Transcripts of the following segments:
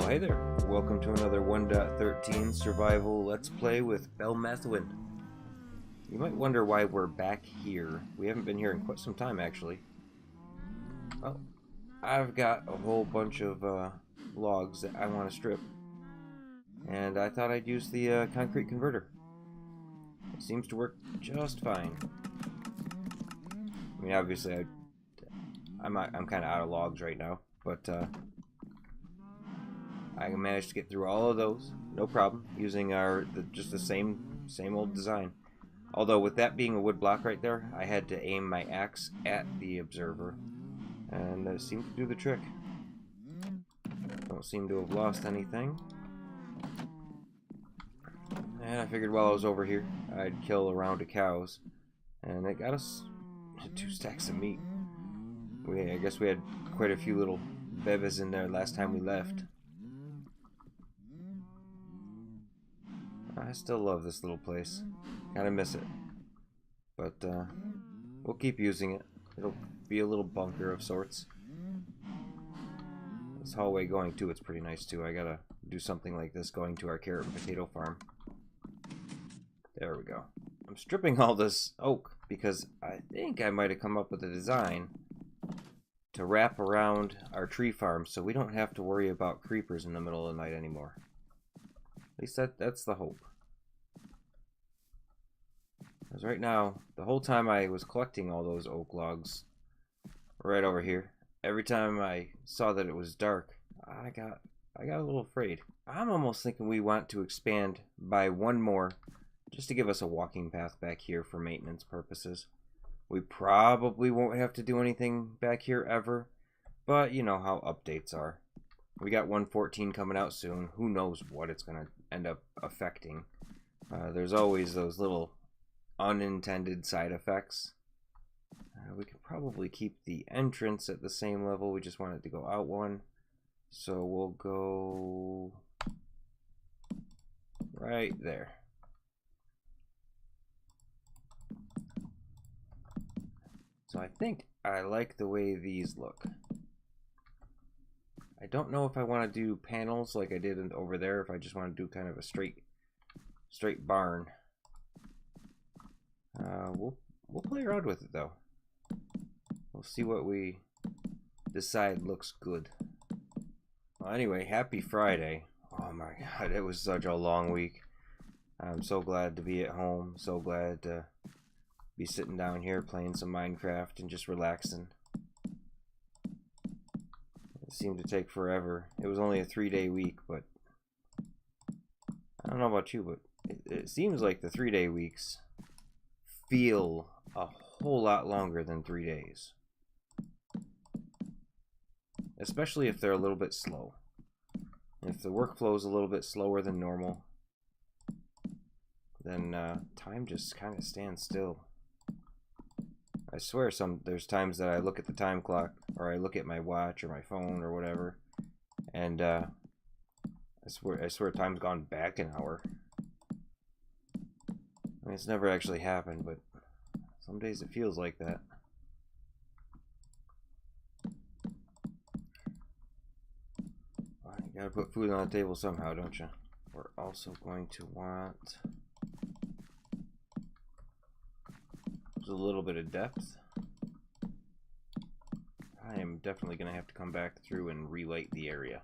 Hey there, welcome to another 1.13 survival let's play with Belmathuin. You might wonder why we're back here. We haven't been here in quite some time actually. Well, I've got a whole bunch of logs that I want to strip, and I thought I'd use the concrete converter. It seems to work just fine. I mean, obviously I'm kind of out of logs right now, but I managed to get through all of those, no problem, using just the same old design. Although with that being a wood block right there, I had to aim my axe at the observer, and it seemed to do the trick. Don't seem to have lost anything. And I figured while I was over here, I'd kill a round of cows, and it got us 2 stacks of meat. I guess we had quite a few little bevas in there last time we left. I still love this little place. Kinda miss it. But we'll keep using it. It'll be a little bunker of sorts. This hallway going to it's pretty nice too. I gotta do something like this going to our carrot and potato farm. There we go. I'm stripping all this oak because I think I might have come up with a design to wrap around our tree farm so we don't have to worry about creepers in the middle of the night anymore. At least that's the hope. Because right now, the whole time I was collecting all those oak logs right over here, every time I saw that it was dark, I got a little afraid. I'm almost thinking we want to expand by one more just to give us a walking path back here for maintenance purposes. We probably won't have to do anything back here ever, but you know how updates are. We got 1.14 coming out soon. Who knows what it's going to end up affecting. There's always those little unintended side effects. We could probably keep the entrance at the same level. We just want it to go out one. So we'll go right there. So I think I like the way these look. I don't know if I want to do panels like I did over there, if I just want to do kind of a straight barn. We'll play around with it though. We'll see what we decide looks good. Well, anyway, happy Friday. Oh my god, it was such a long week. I'm so glad to be at home, so glad to be sitting down here playing some Minecraft and just relaxing. It seemed to take forever. It was only a 3-day week, but I don't know about you, but it seems like the 3-day weeks feel a whole lot longer than 3 days. Especially if they're a little bit slow. If the workflow is a little bit slower than normal, then time just kind of stands still. I swear there's times that I look at the time clock, or I look at my watch or my phone or whatever, and I swear time's gone back an hour. I mean, it's never actually happened, but some days it feels like that. Well, you gotta put food on the table somehow, don't you? We're also going to want a little bit of depth. I am definitely going to have to come back through and relight the area,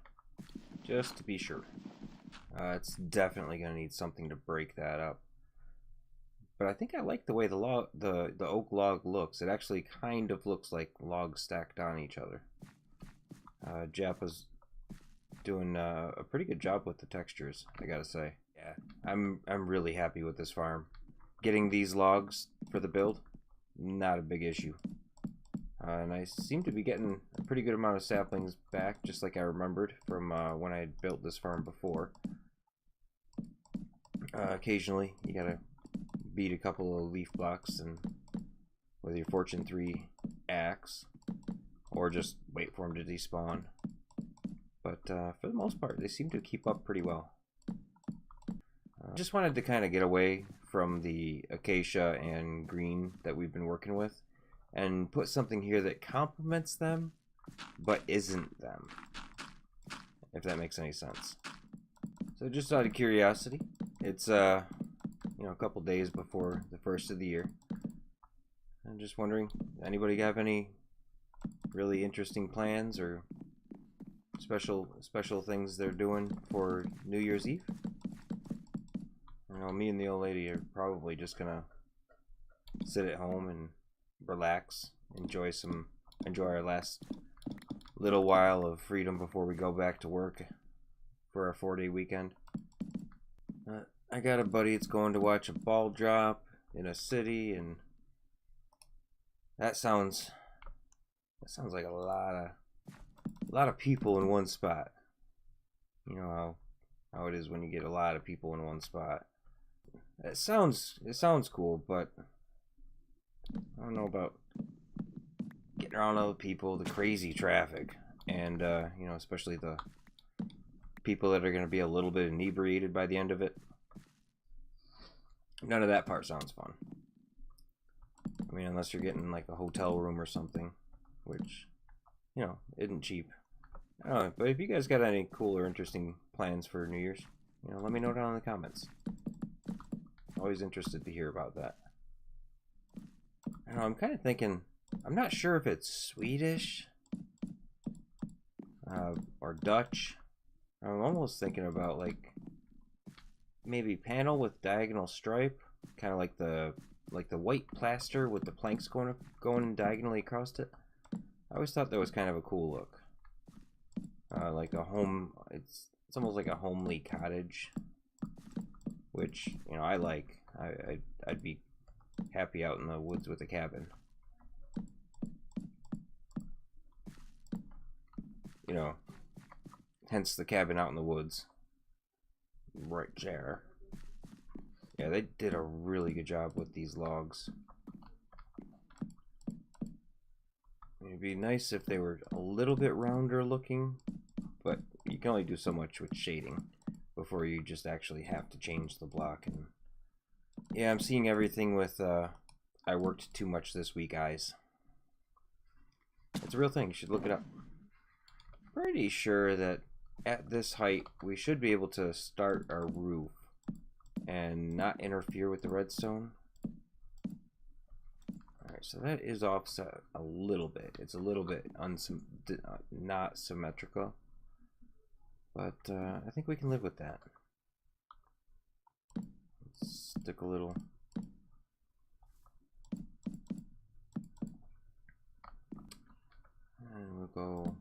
just to be sure. It's definitely going to need something to break that up. But I think I like the way the oak log looks. It actually kind of looks like logs stacked on each other. Jappa's doing a pretty good job with the textures, I gotta say. Yeah, I'm really happy with this farm. Getting these logs for the build, not a big issue. And I seem to be getting a pretty good amount of saplings back, just like I remembered from when I had built this farm before. Occasionally, you gotta beat a couple of leaf blocks and with your Fortune 3 axe, or just wait for them to despawn. But for the most part, they seem to keep up pretty well. Just wanted to kind of get away from the acacia and green that we've been working with and put something here that complements them but isn't them. if that makes any sense. So just out of curiosity, it's you know, a couple days before the first of the year. I'm just wondering, anybody have any really interesting plans or special things they're doing for New Year's Eve? You know, me and the old lady are probably just gonna sit at home and relax, enjoy our last little while of freedom before we go back to work for our 4-day weekend. I got a buddy that's going to watch a ball drop in a city, and that sounds like a lot of people in one spot. You know how it is when you get a lot of people in one spot. It sounds cool, but I don't know about getting around other people, the crazy traffic, and you know, especially the people that are going to be a little bit inebriated by the end of it. None of that part sounds fun. I mean, unless you're getting like a hotel room or something, which, you know, isn't cheap. I don't know, but if you guys got any cool or interesting plans for New Year's, you know, let me know down in the comments. Always interested to hear about that. I don't know, I'm kind of thinking, I'm not sure if it's Swedish or Dutch. I'm almost thinking about like maybe panel with diagonal stripe, kind of like the white plaster with the planks going diagonally across it. I always thought that was kind of a cool look. Like a home, it's almost like a homely cottage, which, you know, I like. I'd be happy out in the woods with a cabin. You know, hence the cabin out in the woods. Right there. Yeah, they did a really good job with these logs. It'd be nice if they were a little bit rounder looking, but you can only do so much with shading before you just actually have to change the block. And yeah, I'm seeing everything with I worked too much this week eyes. It's a real thing, you should look it up. Pretty sure that at this height we should be able to start our roof and not interfere with the redstone. Alright, so that is offset a little bit. It's a little bit not symmetrical, but I think we can live with that. Let's stick a little. And we'll go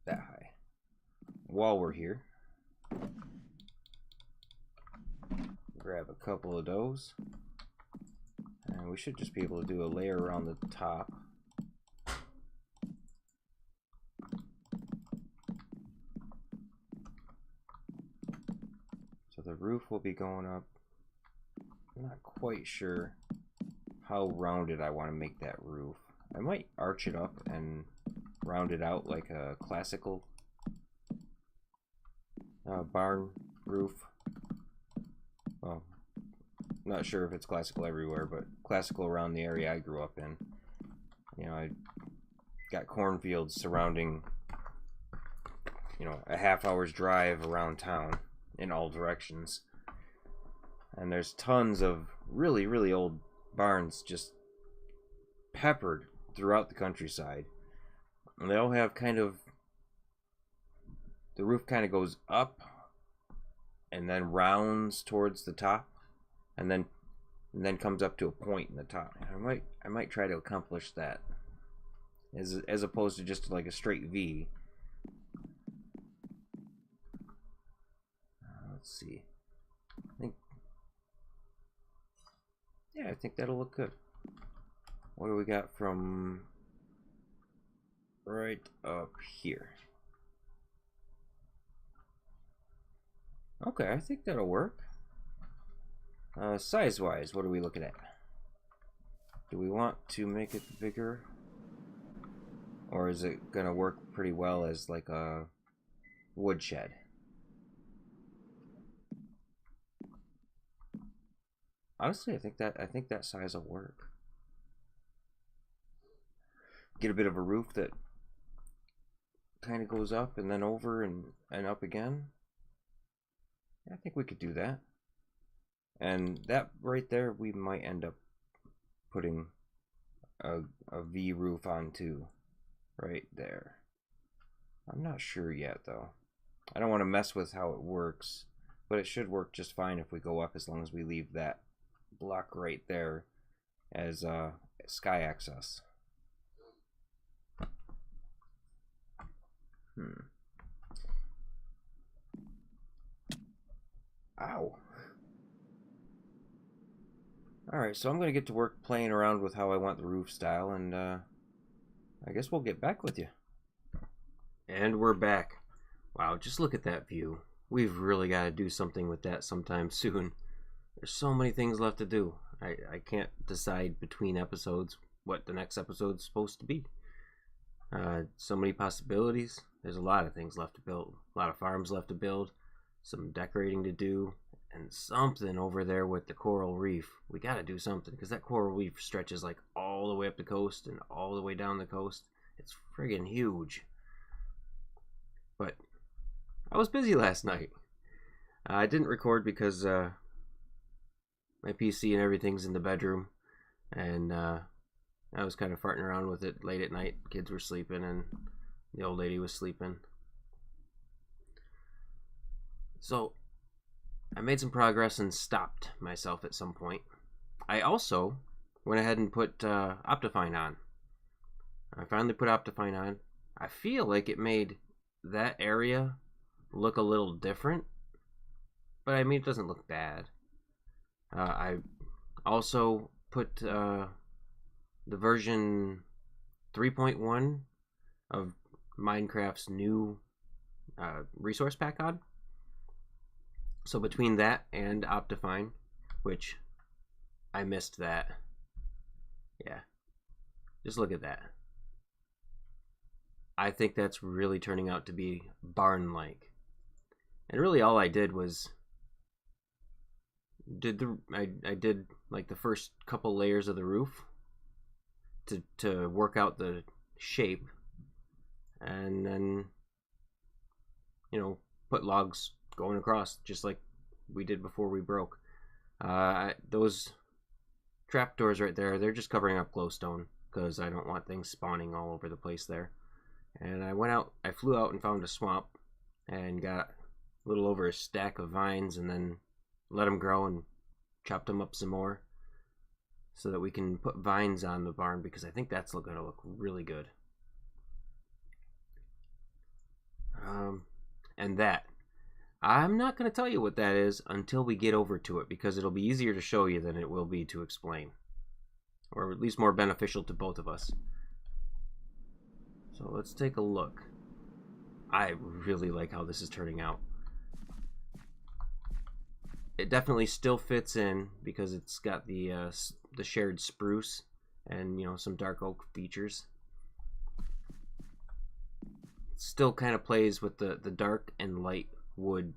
that high. While we're here, grab a couple of those, and we should just be able to do a layer around the top. So the roof will be going up. I'm not quite sure how rounded I want to make that roof. I might arch it up and round it out like a classical barn roof. Well, not sure if it's classical everywhere, but classical around the area I grew up in. You know, I got cornfields surrounding, you know, a half-hour's drive around town in all directions. And there's tons of really, really old barns just peppered throughout the countryside. And they all have kind of, the roof kind of goes up and then rounds towards the top, and then comes up to a point in the top. I might try to accomplish that as opposed to just like a straight V. Let's see. I think that'll look good. What do we got from right up here? Okay, I think that'll work. Size-wise, what are we looking at? Do we want to make it bigger? Or is it gonna work pretty well as like a woodshed? Honestly, I think that size will work. Get a bit of a roof that kind of goes up and then over and up again. I think we could do that. And that right there, we might end up putting a V roof on too. Right there. I'm not sure yet though. I don't want to mess with how it works, but it should work just fine if we go up, as long as we leave that block right there as sky access. Ow. Alright, so I'm going to get to work playing around with how I want the roof style, and I guess we'll get back with you. And we're back. Wow, just look at that view. We've really got to do something with that sometime soon. There's so many things left to do. I can't decide between episodes what the next episode's supposed to be. So many possibilities. There's a lot of things left to build. A lot of farms left to build. Some decorating to do. And something over there with the coral reef. We gotta do something, because that coral reef stretches like all the way up the coast and all the way down the coast. It's friggin' huge. But I was busy last night. I didn't record because my PC and everything's in the bedroom, and I was kind of farting around with it late at night. Kids were sleeping and the old lady was sleeping. So I made some progress and stopped myself at some point. I also went ahead and put Optifine on. I finally put Optifine on. I feel like it made that area look a little different, but I mean, it doesn't look bad. I also put the version 3.1 of Minecraft's new resource pack on. So between that and Optifine, which I missed that. Yeah. Just look at that. I think that's really turning out to be barn-like. And really all I did was I did like the first couple layers of the roof to work out the shape, and then, you know, put logs going across just like we did before we broke. Those trapdoors right there, they're just covering up glowstone because I don't want things spawning all over the place there. And I flew out and found a swamp and got a little over a stack of vines, and then let them grow and chopped them up some more so that we can put vines on the barn, because I think that's going to look really good. And that, I'm not going to tell you what that is until we get over to it, because it'll be easier to show you than it will be to explain, or at least more beneficial to both of us. So let's take a look. I really like how this is turning out. It definitely still fits in because it's got the shared spruce and, you know, some dark oak features. It still kind of plays with the dark and light wood,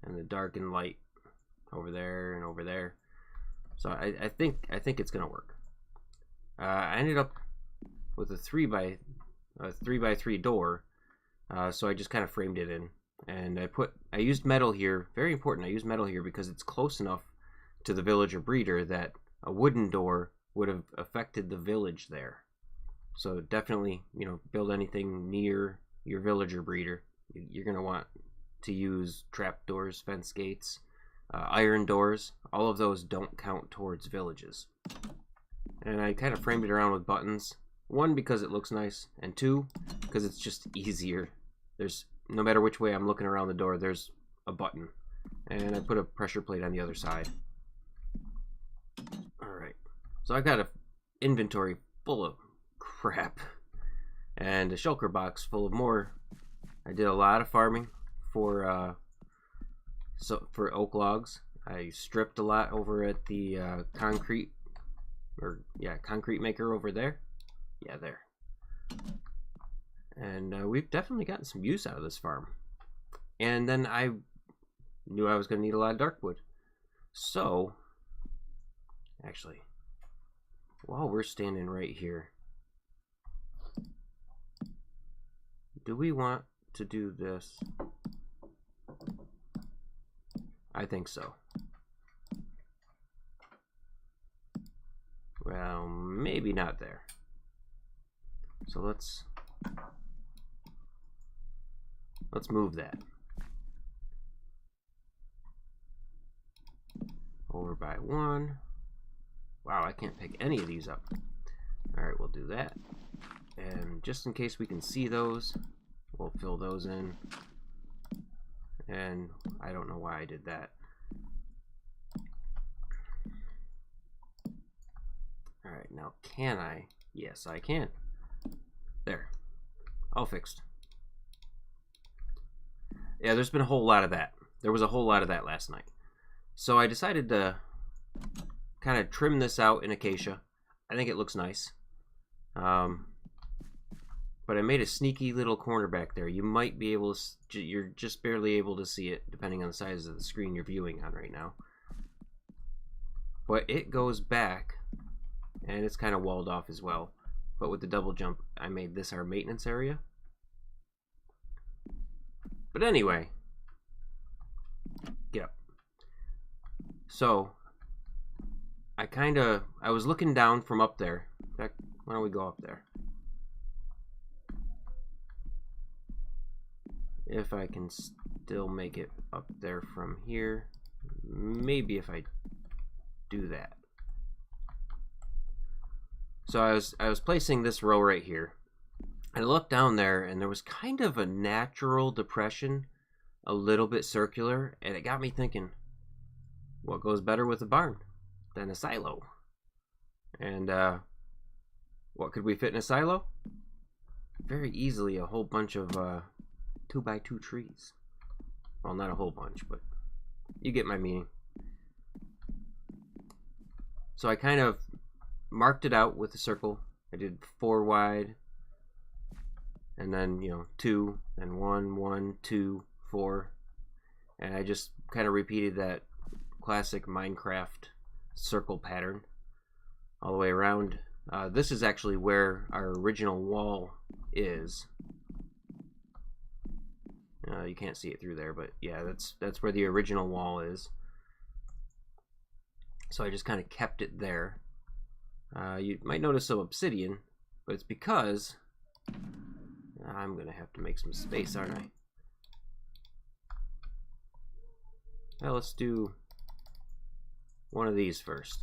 and the dark and light over there and over there. So I think it's gonna work. I ended up with a 3x3 door, so I just kind of framed it in, and I used metal here. Very important. I used metal here because it's close enough to the villager breeder that a wooden door would have affected the village there. So definitely, you know, build anything near your villager breeder. You're gonna want to use trap doors, fence gates, iron doors. All of those don't count towards villages. And I kind of framed it around with buttons. One, because it looks nice, and two, because it's just easier. There's, no matter which way I'm looking around the door, there's a button. And I put a pressure plate on the other side. Alright, so I've got an inventory full of crap, and a shulker box full of more. I did a lot of farming for oak logs. I stripped a lot over at the concrete maker over there. Yeah, there. And we've definitely gotten some use out of this farm. And then I knew I was going to need a lot of dark wood. So, actually, while we're standing right here, do we want to do this? I think so. Well, maybe not there. So let's move that over by 1. Wow, I can't pick any of these up. Alright, we'll do that. And just in case we can see those, we'll fill those in. And I don't know why I did that. Alright, now can I? Yes, I can. There. All fixed. Yeah, there's been a whole lot of that. There was a whole lot of that last night. So I decided to kind of trim this out in acacia. I think it looks nice. But I made a sneaky little corner back there. You might be able to, you're just barely able to see it depending on the size of the screen you're viewing on right now. But it goes back, and it's kind of walled off as well. But with the double jump, I made this our maintenance area. But anyway, get up. So, I was looking down from up there. In fact, why don't we go up there? If I can still make it up there from here. Maybe if I do that. So I was placing this row right here. I looked down there and there was kind of a natural depression, a little bit circular, and it got me thinking, what goes better with a barn than a silo? And what could we fit in a silo? Very easily a whole bunch of 2x2 trees. Well, not a whole bunch, but you get my meaning. So I kind of marked it out with a circle. I did 4 wide, and then 2, and 1, 1, 2, 4, and I just kind of repeated that classic Minecraft circle pattern all the way around. This is actually where our original wall is. You can't see it through there, but yeah, that's where the original wall is. So I just kind of kept it there. You might notice some obsidian, but it's because I'm gonna have to make some space, aren't I? Well, let's do one of these first.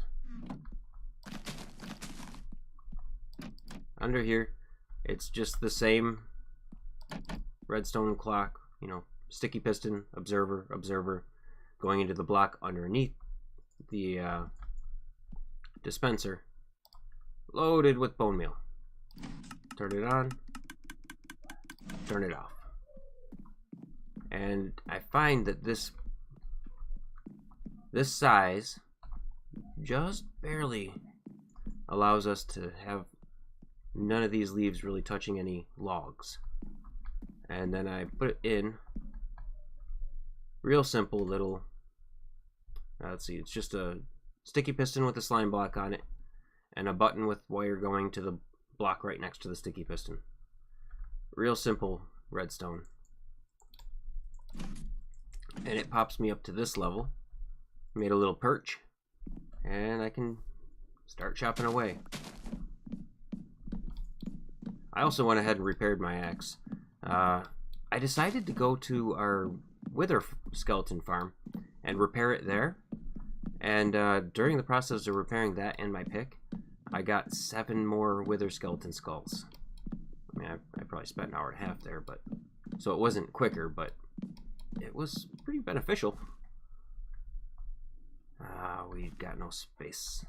Under here, it's just the same redstone clock, sticky piston, observer, observer, going into the block underneath the dispenser, loaded with bone meal. Turn it on, turn it off. And I find that this size just barely allows us to have none of these leaves really touching any logs. And then I put it in real simple little, let's see, it's just a sticky piston with a slime block on it and a button with wire going to the block right next to the sticky piston. Real simple redstone. And it pops me up to this level. Made a little perch, and I can start chopping away. I also went ahead and repaired my axe. I decided to go to our wither skeleton farm and repair it there. And during the process of repairing that and my pick, I got 7 more wither skeleton skulls. I mean, I probably spent an hour and a half there, but so it wasn't quicker, but it was pretty beneficial. We've got no space.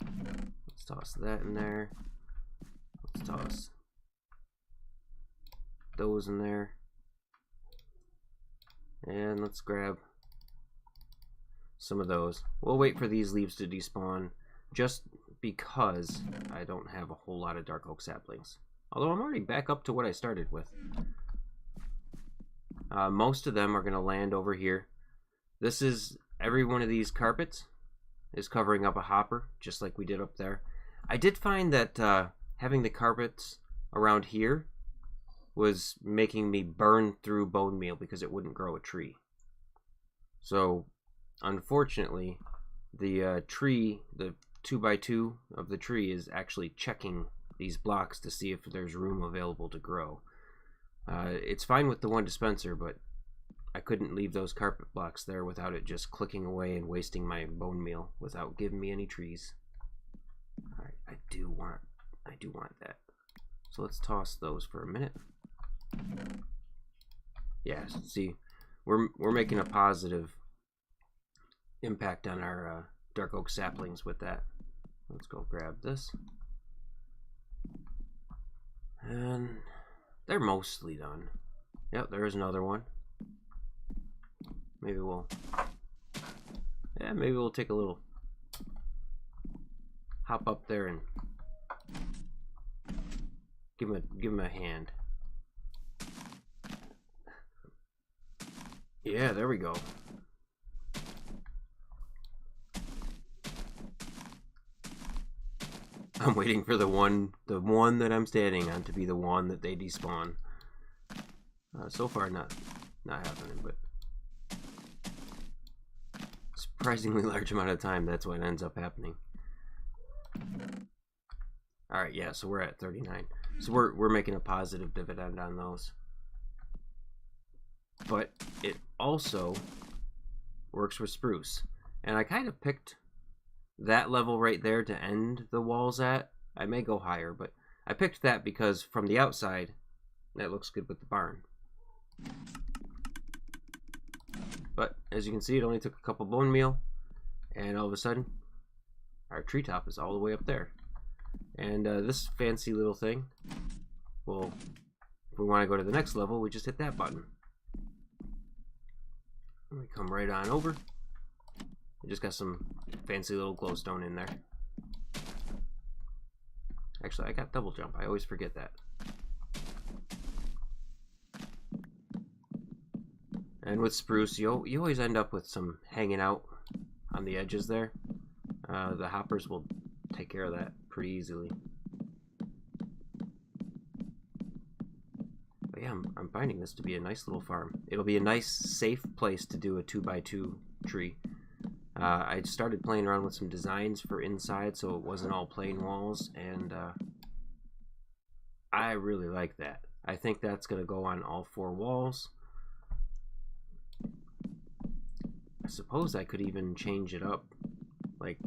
Let's toss that in there. Let's toss those in there. And let's grab some of those. We'll wait for these leaves to despawn just because I don't have a whole lot of dark oak saplings. Although I'm already back up to what I started with. Most of them are going to land over here. This is, every one of these carpets is covering up a hopper, just like we did up there. I did find that having the carpets around here was making me burn through bone meal because it wouldn't grow a tree. So, unfortunately, the tree, the 2x2 of the tree is actually checking these blocks to see if there's room available to grow. It's fine with the one dispenser, but I couldn't leave those carpet blocks there without it just clicking away and wasting my bone meal without giving me any trees. Alright, I do want that. So let's toss those for a minute. Yeah, see, we're making a positive impact on our dark oak saplings with that. Let's go grab this. And they're mostly done. Yep, there is another one. Maybe we'll take a little hop up there and give him a hand. Yeah, there we go. I'm waiting for the one that I'm standing on to be the one that they despawn. So far, not happening, but surprisingly large amount of time, that's what ends up happening. All right, yeah, so we're at 39. So we're making a positive dividend on those. But it also works with spruce, and I kind of picked that level right there to end the walls at. I may go higher, but I picked that because from the outside, that looks good with the barn. But as you can see, it only took a couple bone meal, and all of a sudden, our treetop is all the way up there. And this fancy little thing, well, if we want to go to the next level, we just hit that button. And we come right on over. We just got some fancy little glowstone in there. Actually, I got double jump. I always forget that. And with spruce, you always end up with some hanging out on the edges there. The hoppers will take care of that pretty easily. But yeah, I'm finding this to be a nice little farm. It'll be a nice, safe place to do a 2x2 tree. I started playing around with some designs for inside, so it wasn't all plain walls, and I really like that. I think that's going to go on all 4 walls. I suppose I could even change it up, like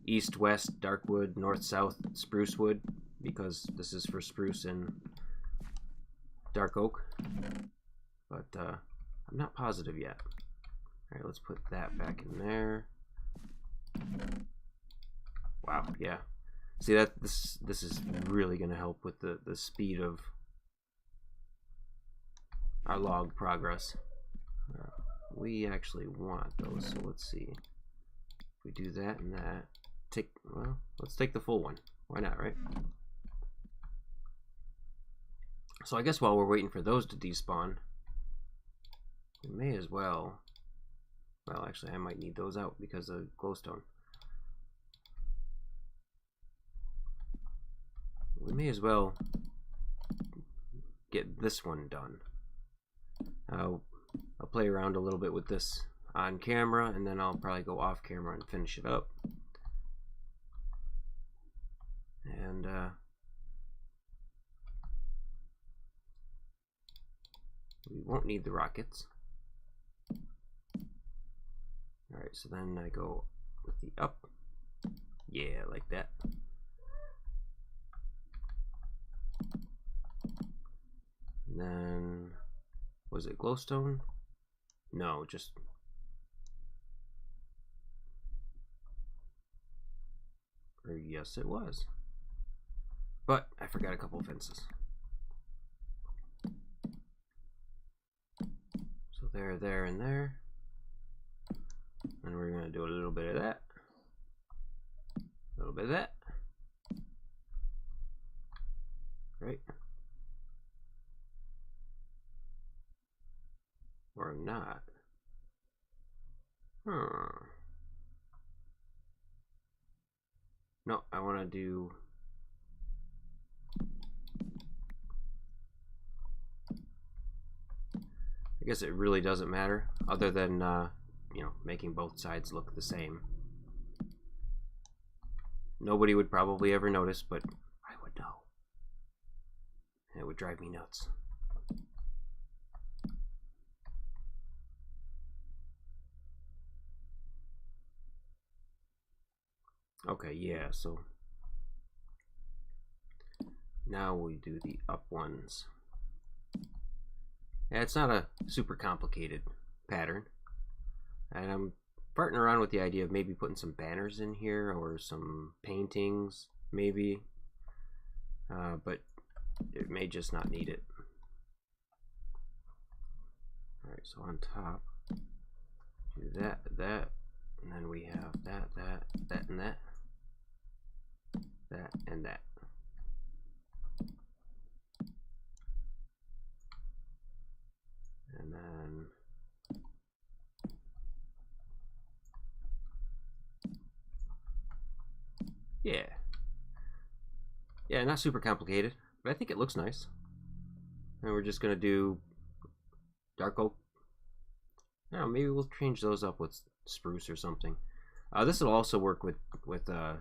east-west darkwood, north-south sprucewood, because this is for spruce and dark oak. But I'm not positive yet. Alright, let's put that back in there. Wow, yeah. See, that this is really going to help with the speed of our log progress. We actually want those, so let's see. If we do that and that, well, let's take the full one. Why not, right? So I guess while we're waiting for those to despawn, we may as well. Well, actually, I might need those out because of glowstone. We may as well get this one done. I'll play around a little bit with this on camera, and then I'll probably go off camera and finish it up. And we won't need the rockets. Alright, so then I go with the up. Yeah, like that. And then, was it glowstone? No, just... Or yes, it was. But I forgot a couple fences. So there, and there. And we're going to do a little bit of that. A little bit of that. Right. Or not. No, I want to do guess it really doesn't matter, other than, you know, making both sides look the same. Nobody would probably ever notice, but I would know. And it would drive me nuts. Okay, yeah, so now we do the up ones. Yeah, it's not a super complicated pattern. And I'm farting around with the idea of maybe putting some banners in here or some paintings, maybe. But it may just not need it. Alright, so on top, do that, and then we have that, and that, and that. And then yeah, not super complicated, but I think it looks nice. And we're just gonna do dark oak. I don't know, maybe we'll change those up with spruce or something. This will also work with the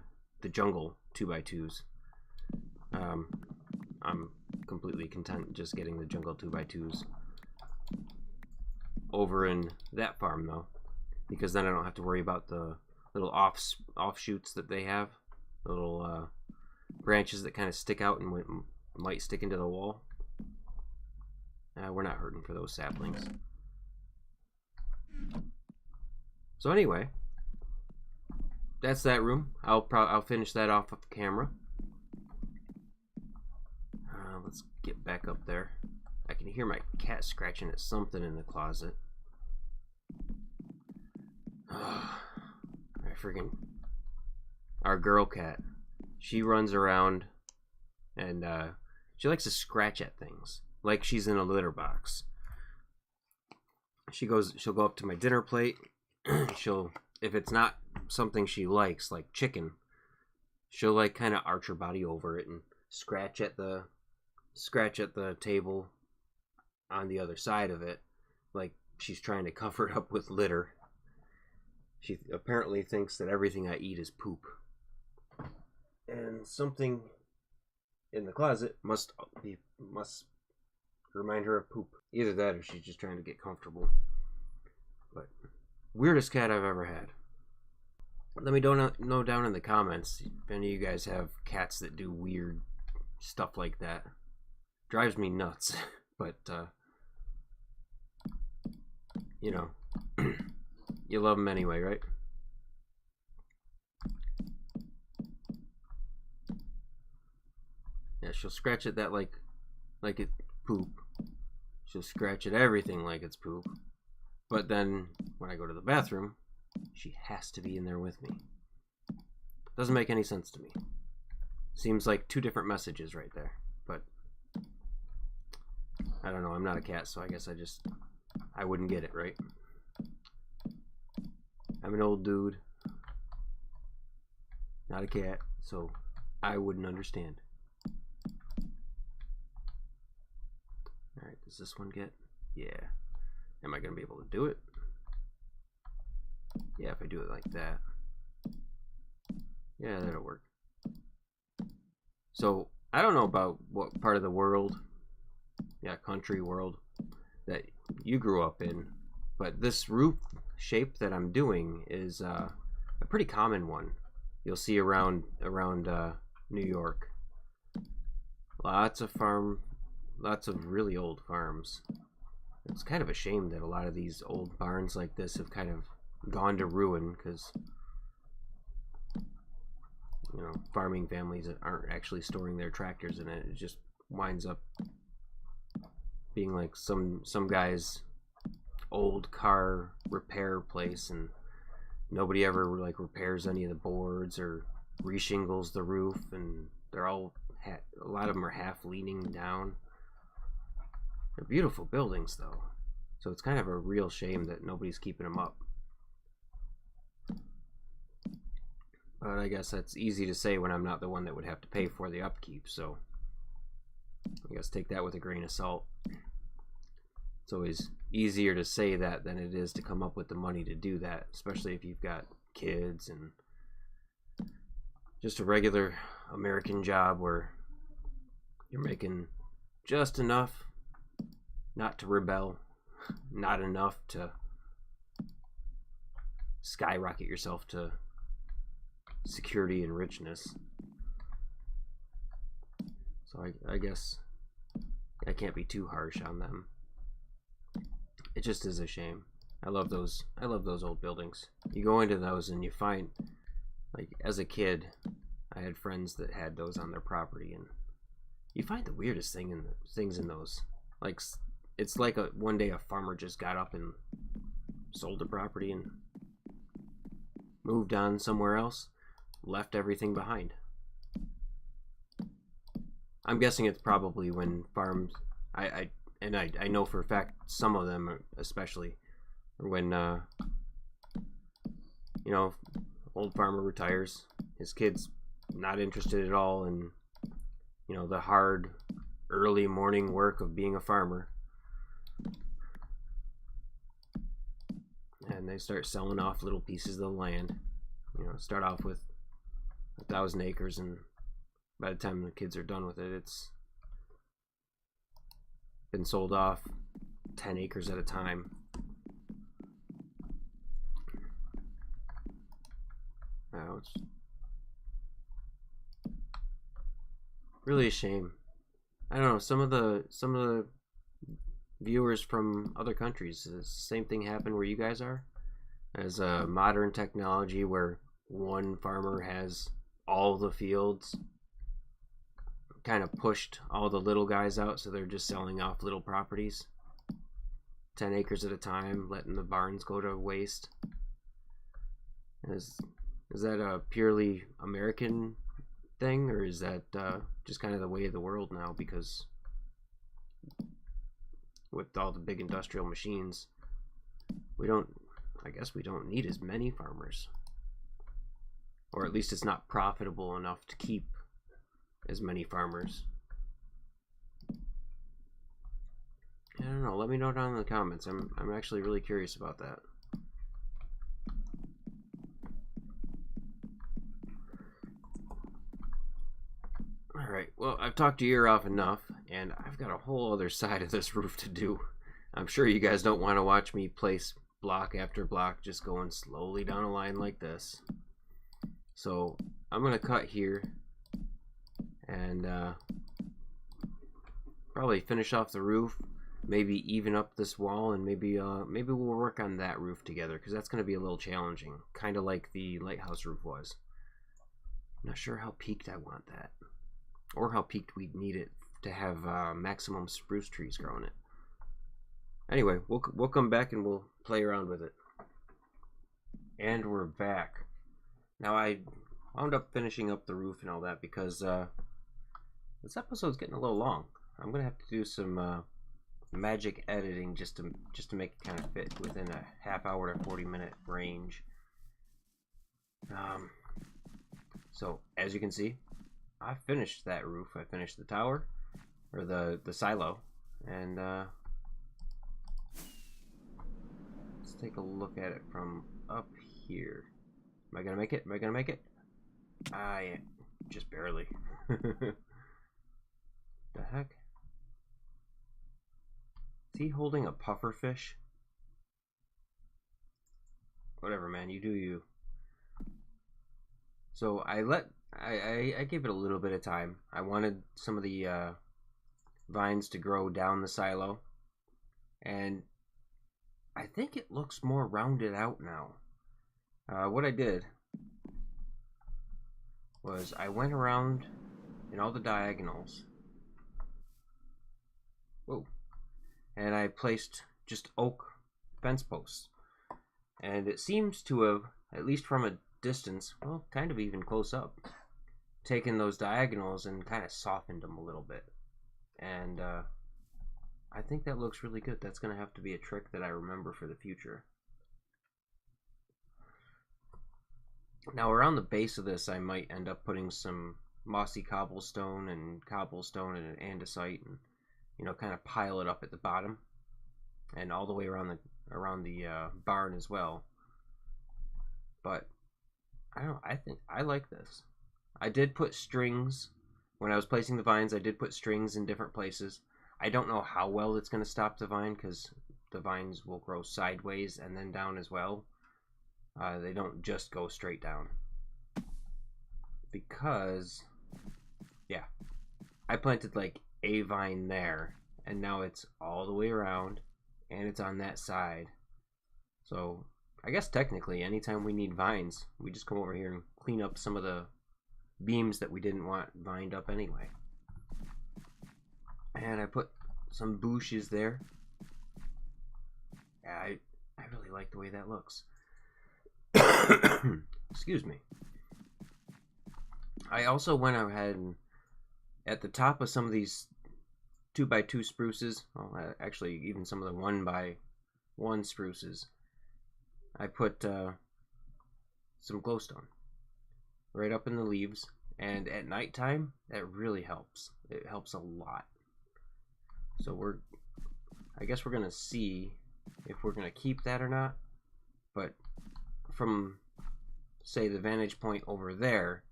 jungle 2x2s. I'm completely content just getting the jungle 2x2s over in that farm though, because then I don't have to worry about the little offshoots that they have, the little branches that kind of stick out and might stick into the wall. We're not hurting for those saplings. So anyway, that's that room. I'll finish that off of camera. Let's get back up there. I can hear my cat scratching at something in the closet. Our girl cat. She runs around and she likes to scratch at things like she's in a litter box. She'll go up to my dinner plate. If it's not something she likes, like chicken, she'll like kind of arch her body over it and scratch at the table on the other side of it, like she's trying to cover it up with litter. She apparently thinks that everything I eat is poop. And something in the closet must remind her of poop. Either that or she's just trying to get comfortable. But weirdest cat I've ever had. Let me know down in the comments if any of you guys have cats that do weird stuff like that. Drives me nuts. But you know, you love them anyway, right? Yeah, she'll scratch at that like it's poop. She'll scratch at everything like it's poop. But then when I go to the bathroom, she has to be in there with me. Doesn't make any sense to me. Seems like two different messages right there. But I don't know, I'm not a cat, so I guess I wouldn't get it, right? I'm an old dude, not a cat, so I wouldn't understand. Alright, does this one get? Yeah. Am I going to be able to do it? Yeah, if I do it like that. Yeah, that'll work. So, I don't know about what part of the world, country world, that you grew up in, but this roof shape that I'm doing is a pretty common one. You'll see around New York. Lots of really old farms. It's kind of a shame that a lot of these old barns like this have kind of gone to ruin because, you know, farming families that aren't actually storing their tractors in it. It just winds up being like some guy's old car repair place, and nobody ever like repairs any of the boards or reshingles the roof, and they're all a lot of them are half leaning down. They're beautiful buildings though, so it's kind of a real shame that nobody's keeping them up. But I guess that's easy to say when I'm not the one that would have to pay for the upkeep, so I guess take that with a grain of salt. It's always easier to say that than it is to come up with the money to do that, especially if you've got kids and just a regular American job where you're making just enough not to rebel, not enough to skyrocket yourself to security and richness. So I guess I can't be too harsh on them. It just is a shame. I love those old buildings. You go into those and you find, like, as a kid, I had friends that had those on their property, and you find the weirdest things in those. Like, it's like one day a farmer just got up and sold the property and moved on somewhere else, left everything behind. I'm guessing it's probably when farms, I know for a fact some of them especially, or when old farmer retires, his kid's not interested at all in the hard early morning work of being a farmer, and they start selling off little pieces of the land. Start off with 1,000 acres, and by the time the kids are done with it, it's been sold off 10 acres at a time. Now it's really a shame. I don't know, some of the viewers from other countries, the same thing happened where you guys are, as a modern technology where one farmer has all the fields, kind of pushed all the little guys out, so they're just selling off little properties, 10 acres at a time, letting the barns go to waste. Is that a purely American thing, or is that just kind of the way of the world now? Because with all the big industrial machines, I guess we don't need as many farmers, or at least it's not profitable enough to keep as many farmers. I don't know, let me know down in the comments. I'm actually really curious about that. Alright, well, I've talked your ear off enough, and I've got a whole other side of this roof to do. I'm sure you guys don't want to watch me place block after block just going slowly down a line like this. So I'm going to cut here and probably finish off the roof, maybe even up this wall, and maybe we'll work on that roof together, because that's going to be a little challenging, kind of like the lighthouse roof was. I'm not sure how peaked I want that, or how peaked we'd need it to have maximum spruce trees growing it. Anyway, we'll come back and we'll play around with it. And we're back. Now, I wound up finishing up the roof and all that because this episode's getting a little long. I'm gonna have to do some magic editing just to make it kind of fit within a half hour to 40-minute range. So as you can see, I finished that roof. I finished the tower, or the silo, and let's take a look at it from up here. Am I gonna make it? Am I gonna make it? Yeah, just barely. The heck? Is he holding a puffer fish? Whatever, man. You do you. So I gave it a little bit of time. I wanted some of the vines to grow down the silo, and I think it looks more rounded out now. What I did was I went around in all the diagonals. Whoa. And I placed just oak fence posts. And it seems to have, at least from a distance, well, kind of even close up, taken those diagonals and kind of softened them a little bit. And I think that looks really good. That's going to have to be a trick that I remember for the future. Now, around the base of this, I might end up putting some mossy cobblestone and andesite, and kind of pile it up at the bottom. and all the way around the barn as well. But I don't know, I think I like this. I did put strings when I was placing the vines. I did put strings in different places. I don't know how well it's going to stop the vine because the vines will grow sideways and then down as well. They don't just go straight down. Because, yeah, I planted like a vine there, and now it's all the way around, and it's on that side. So, I guess technically, anytime we need vines, we just come over here and clean up some of the beams that we didn't want vined up anyway. And I put some bushes there. Yeah, I really like the way that looks. Excuse me. I also went ahead and at the top of some of these 2x2 spruces, well, actually even some of the 1x1 spruces, I put some glowstone right up in the leaves, and at nighttime that really helps. It helps a lot. So I guess we're gonna see if we're gonna keep that or not. But from, say, the vantage point over there,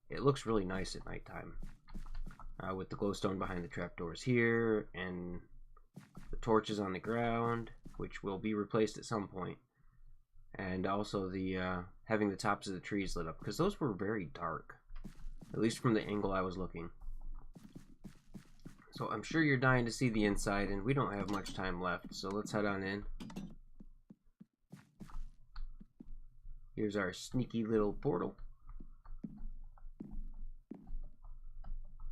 it looks really nice at nighttime. With the glowstone behind the trapdoors here, and the torches on the ground, which will be replaced at some point. And also the having the tops of the trees lit up, because those were very dark, at least from the angle I was looking. So I'm sure you're dying to see the inside, and we don't have much time left, so let's head on in. Here's our sneaky little portal.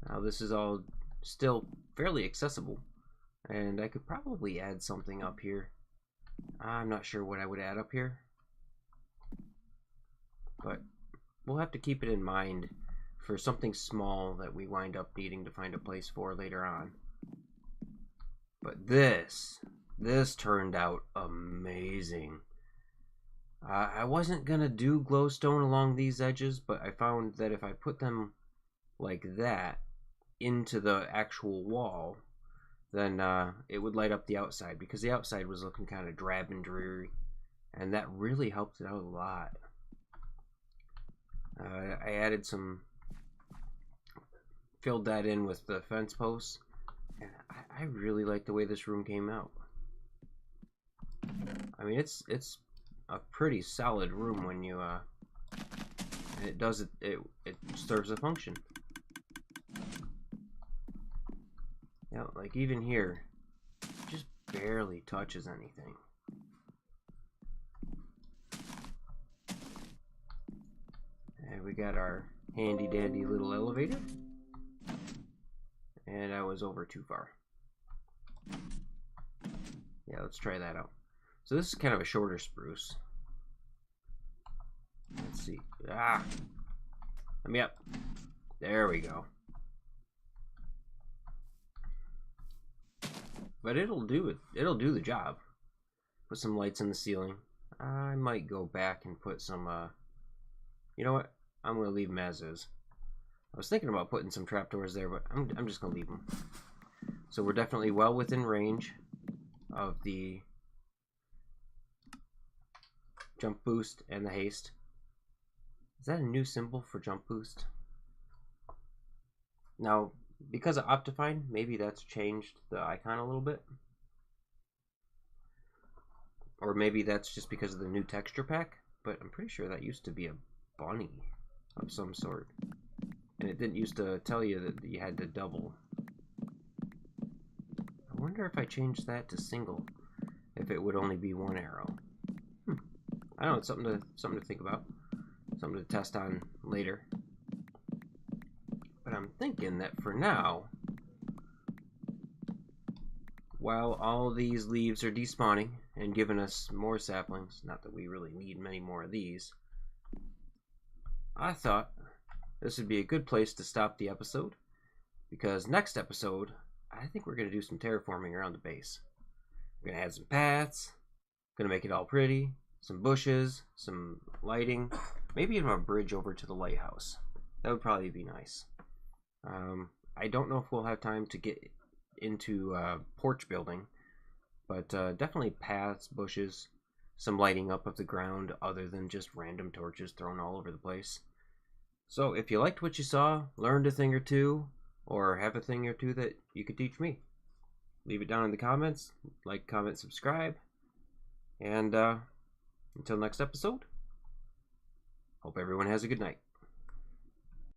Now this is all still fairly accessible, and I could probably add something up here. I'm not sure what I would add up here, but we'll have to keep it in mind for something small that we wind up needing to find a place for later on. But this turned out amazing. I wasn't gonna do glowstone along these edges, but I found that if I put them like that into the actual wall, then it would light up the outside, because the outside was looking kind of drab and dreary, and that really helped it out a lot. I added filled that in with the fence posts, and I really like the way this room came out. I mean, it's a pretty solid room when you and it does it serves a function. Yeah, like even here, just barely touches anything. And we got our handy dandy little elevator. And I was over too far. Yeah, let's try that out. So this is kind of a shorter spruce. Let's see. Let me up. There we go. But it'll do it. It'll do the job. Put some lights in the ceiling. I might go back and put some. You know what? I'm gonna leave them as is. I was thinking about putting some trapdoors there, but I'm just gonna leave them. So we're definitely well within range of the jump boost and the haste. Is that a new symbol for jump boost? Now, because of Optifine, maybe that's changed the icon a little bit. Or maybe that's just because of the new texture pack, but I'm pretty sure that used to be a bunny of some sort. And it didn't used to tell you that you had to double. I wonder if I changed that to single, if it would only be one arrow. I don't know, it's something to think about. Something to test on later. But I'm thinking that for now, while all these leaves are despawning and giving us more saplings, not that we really need many more of these, I thought this would be a good place to stop the episode, because next episode, I think we're going to do some terraforming around the base. We're going to add some paths, going to make it all pretty, some bushes, some lighting, maybe even a bridge over to the lighthouse. That would probably be nice. I don't know if we'll have time to get into porch building, But definitely paths, bushes, some lighting up of the ground other than just random torches thrown all over the place. So if you liked what you saw, learned a thing or two, or have a thing or two that you could teach me, leave it down in the comments. Like, comment, subscribe. And until next episode, hope everyone has a good night.